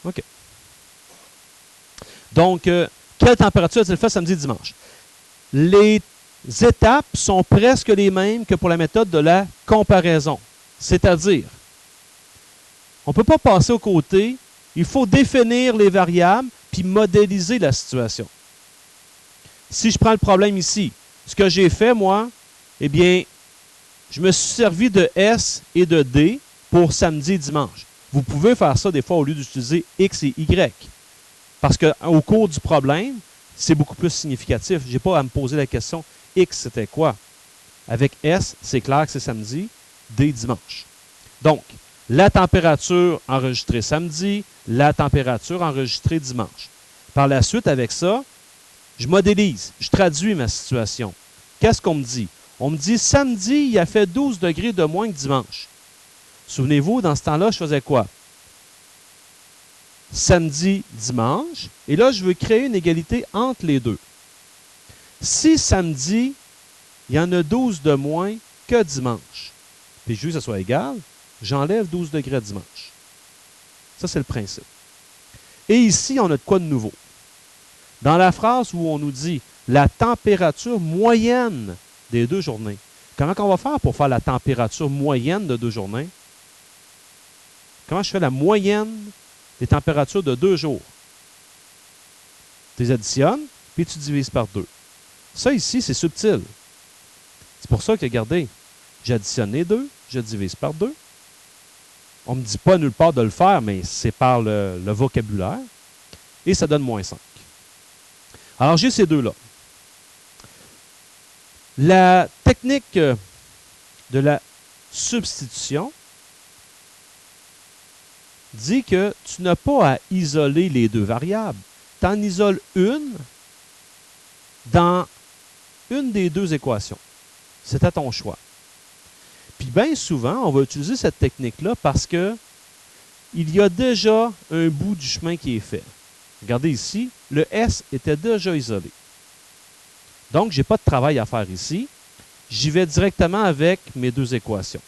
OK. Donc, quelle température a-t-il fait samedi et dimanche? Les étapes sont presque les mêmes que pour la méthode de la comparaison. C'est-à-dire, on ne peut pas passer aux côtés, il faut définir les variables puis modéliser la situation. Si je prends le problème ici, ce que j'ai fait, moi, eh bien, je me suis servi de S et de D pour samedi et dimanche. Vous pouvez faire ça des fois au lieu d'utiliser X et Y. Parce qu'au cours du problème, c'est beaucoup plus significatif. Je n'ai pas à me poser la question X, c'était quoi? Avec S, c'est clair que c'est samedi, D, dimanche. Donc, la température enregistrée samedi, la température enregistrée dimanche. Par la suite, avec ça, je modélise, je traduis ma situation. Qu'est-ce qu'on me dit? On me dit, samedi, il a fait 12 degrés de moins que dimanche. Souvenez-vous, dans ce temps-là, je faisais quoi? Samedi, dimanche. Et là, je veux créer une égalité entre les deux. Si samedi, il y en a 12 de moins que dimanche, puis je veux que ce soit égal, j'enlève 12 degrés à dimanche. Ça, c'est le principe. Et ici, on a de quoi de nouveau? Dans la phrase où on nous dit la température moyenne des 2 journées, comment on va faire pour faire la température moyenne de 2 journées? Comment je fais la moyenne des températures de 2 jours? Tu les additionnes, puis tu divises par 2. Ça ici, c'est subtil. C'est pour ça que, regardez, j'additionne les 2, je divise par 2. On ne me dit pas nulle part de le faire, mais c'est par le vocabulaire. Et ça donne moins 5. Alors, j'ai ces deux-là. La technique de la substitution dit que tu n'as pas à isoler les deux variables. Tu en isoles une dans une des deux équations. C'est à ton choix. Puis bien souvent, on va utiliser cette technique-là parce que il y a déjà un bout du chemin qui est fait. Regardez ici, le S était déjà isolé. Donc, je n'ai pas de travail à faire ici. J'y vais directement avec mes deux équations.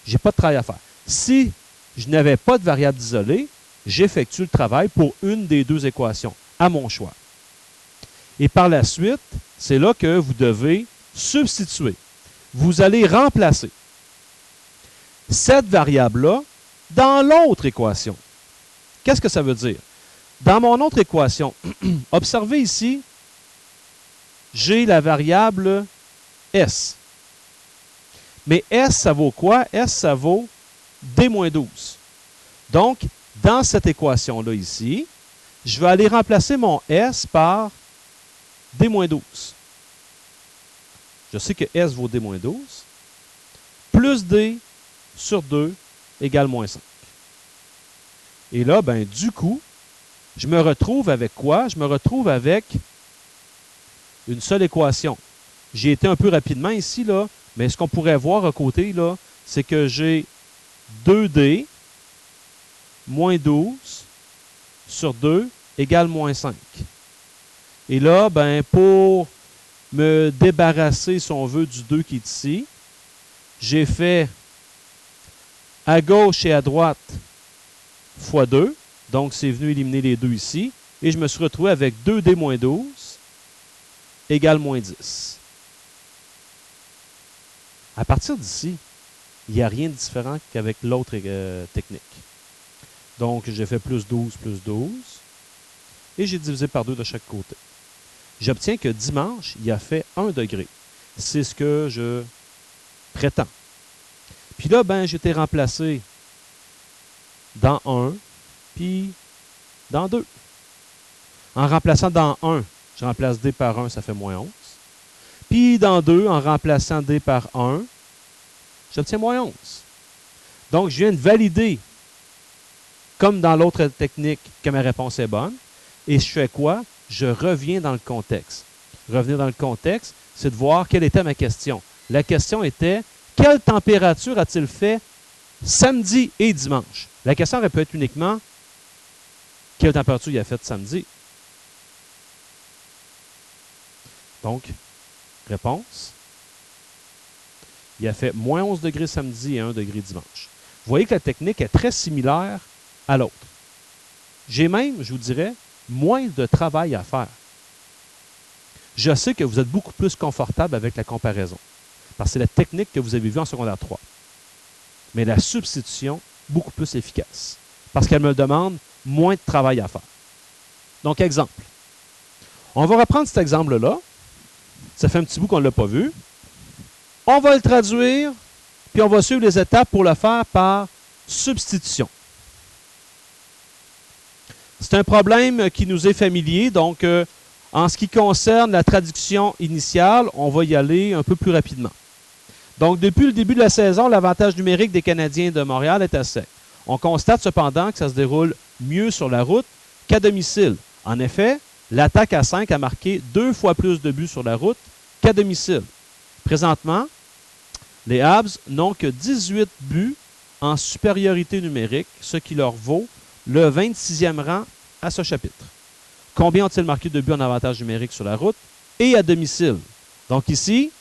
Je n'ai pas de travail à faire. Si je n'avais pas de variable isolée, j'effectue le travail pour une des deux équations, à mon choix. Et par la suite, c'est là que vous devez substituer. Vous allez remplacer cette variable-là dans l'autre équation. Qu'est-ce que ça veut dire? Dans mon autre équation, observez ici, j'ai la variable S. Mais S, ça vaut quoi? S, ça vaut D-12. Donc, dans cette équation-là ici, je vais aller remplacer mon S par D-12. Je sais que S vaut D-12. Plus D sur 2 égale moins 5. Et là, ben, du coup, je me retrouve avec quoi? Je me retrouve avec une seule équation. J'ai été un peu rapidement ici, là, mais ce qu'on pourrait voir à côté, là, c'est que j'ai 2D moins 12 sur 2 égale moins 5. Et là, ben, pour me débarrasser, si on veut, du 2 qui est ici, j'ai fait à gauche et à droite fois 2. Donc, c'est venu éliminer les 2 ici. Et je me suis retrouvé avec 2D moins 12 égale moins 10. À partir d'ici, il n'y a rien de différent qu'avec l'autre technique. Donc, j'ai fait plus 12 et j'ai divisé par 2 de chaque côté. J'obtiens que dimanche, il a fait 1 degré. C'est ce que je prétends. Puis là, ben, j'ai été remplacé dans 1, puis dans 2. En remplaçant dans 1, je remplace D par 1, ça fait moins 11. Puis dans 2, en remplaçant D par 1, j'obtiens moins 11. Donc, je viens de valider, comme dans l'autre technique, que ma réponse est bonne. Et je fais quoi? Je reviens dans le contexte. Revenir dans le contexte, c'est de voir quelle était ma question. La question était, quelle température a-t-il fait samedi et dimanche? La question aurait pu être uniquement, quelle température il a fait samedi? Donc, réponse, il a fait moins 11 degrés samedi et 1 degré dimanche. Vous voyez que la technique est très similaire à l'autre. J'ai même, je vous dirais, moins de travail à faire. Je sais que vous êtes beaucoup plus confortable avec la comparaison, parce que c'est la technique que vous avez vue en secondaire 3. Mais la substitution, beaucoup plus efficace, parce qu'elle me demande moins de travail à faire. Donc, exemple. On va reprendre cet exemple-là. Ça fait un petit bout qu'on ne l'a pas vu. On va le traduire, puis on va suivre les étapes pour le faire par substitution. C'est un problème qui nous est familier, donc en ce qui concerne la traduction initiale, on va y aller un peu plus rapidement. Donc, depuis le début de la saison, l'avantage numérique des Canadiens de Montréal est assez. On constate cependant que ça se déroule mieux sur la route qu'à domicile. En effet, l'attaque à 5 a marqué 2 fois plus de buts sur la route qu'à domicile. Présentement, les Habs n'ont que 18 buts en supériorité numérique, ce qui leur vaut le 26e rang à ce chapitre. Combien ont-ils marqué de buts en avantage numérique sur la route et à domicile? Donc ici,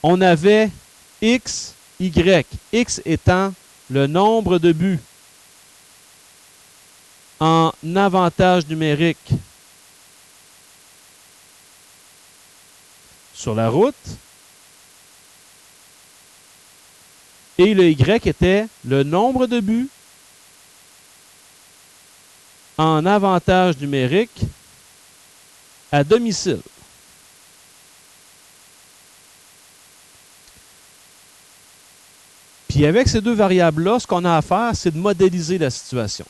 on avait X, Y. X étant le nombre de buts en avantage numérique sur la route. Et le Y était le nombre de buts en avantage numérique à domicile. Puis avec ces deux variables-là, ce qu'on a à faire, c'est de modéliser la situation.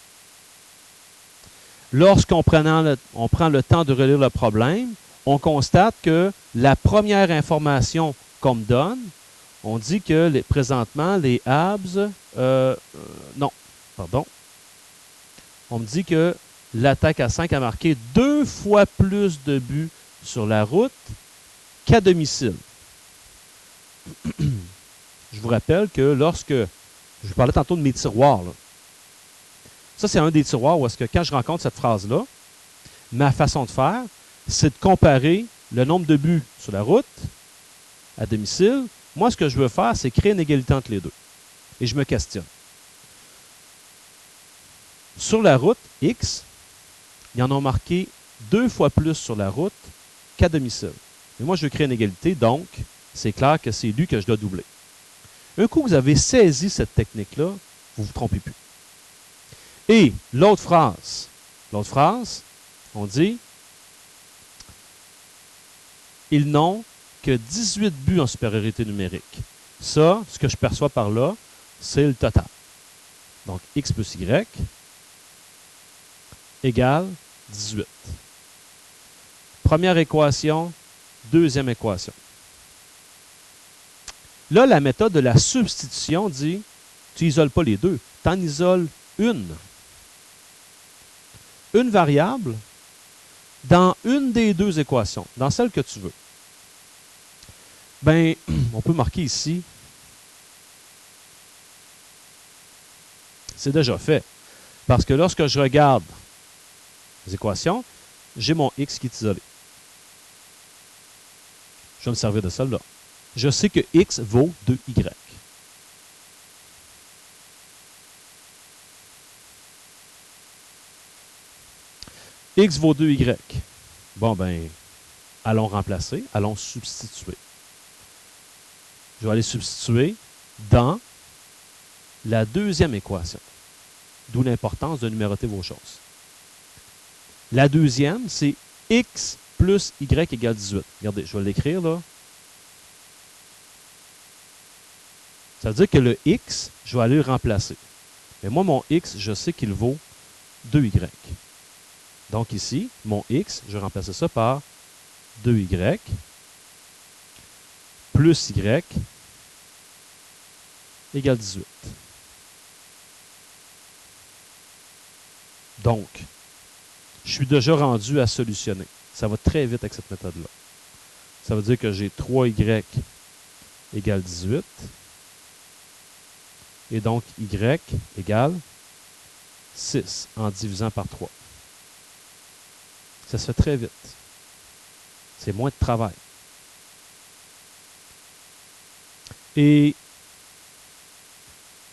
Lorsqu'on prend le temps de relire le problème, on constate que la première information qu'on me donne, on dit que présentement, les Habs... On me dit que l'attaque à 5 a marqué 2 fois plus de buts sur la route qu'à domicile. Je vous rappelle que lorsque... Je vous parlais tantôt de mes tiroirs. Là. Ça, c'est un des tiroirs où est-ce que quand je rencontre cette phrase-là, ma façon de faire, c'est de comparer le nombre de buts sur la route à domicile. Moi, ce que je veux faire, c'est créer une égalité entre les deux. Et je me questionne. Sur la route, X, ils en ont marqué 2 fois plus sur la route qu'à domicile. Mais moi, je veux créer une égalité, donc c'est clair que c'est lui que je dois doubler. Un coup que vous avez saisi cette technique-là, vous ne vous trompez plus. Et l'autre phrase, on dit « Ils n'ont que 18 buts en supériorité numérique. » Ça, ce que je perçois par là, c'est le total. Donc, X plus Y égale 18. Première équation, deuxième équation. Là, la méthode de la substitution dit, tu n'isoles pas les deux, tu en isoles une. Une variable dans une des deux équations, dans celle que tu veux. Ben, on peut marquer ici, c'est déjà fait. Parce que lorsque je regarde les équations, j'ai mon X qui est isolé. Je vais me servir de celle-là. Je sais que X vaut 2Y. X vaut 2Y. Bon, ben, allons remplacer, allons substituer. Je vais aller substituer dans la deuxième équation. D'où l'importance de numéroter vos choses. La deuxième, c'est X plus Y égale 18. Regardez, je vais l'écrire là. Ça veut dire que le X, je vais aller le remplacer. Mais moi, mon X, je sais qu'il vaut 2Y. Donc ici, mon X, je vais remplacer ça par 2Y plus Y égale 18. Donc, je suis déjà rendu à solutionner. Ça va très vite avec cette méthode-là. Ça veut dire que j'ai 3Y égale 18. Et donc, Y égale 6 en divisant par 3. Ça se fait très vite. C'est moins de travail. Et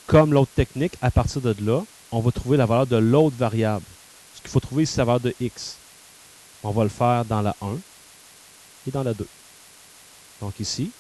comme l'autre technique, à partir de là, on va trouver la valeur de l'autre variable. Parce qu'il faut trouver ici la valeur de x. On va le faire dans la 1 et dans la 2. Donc ici,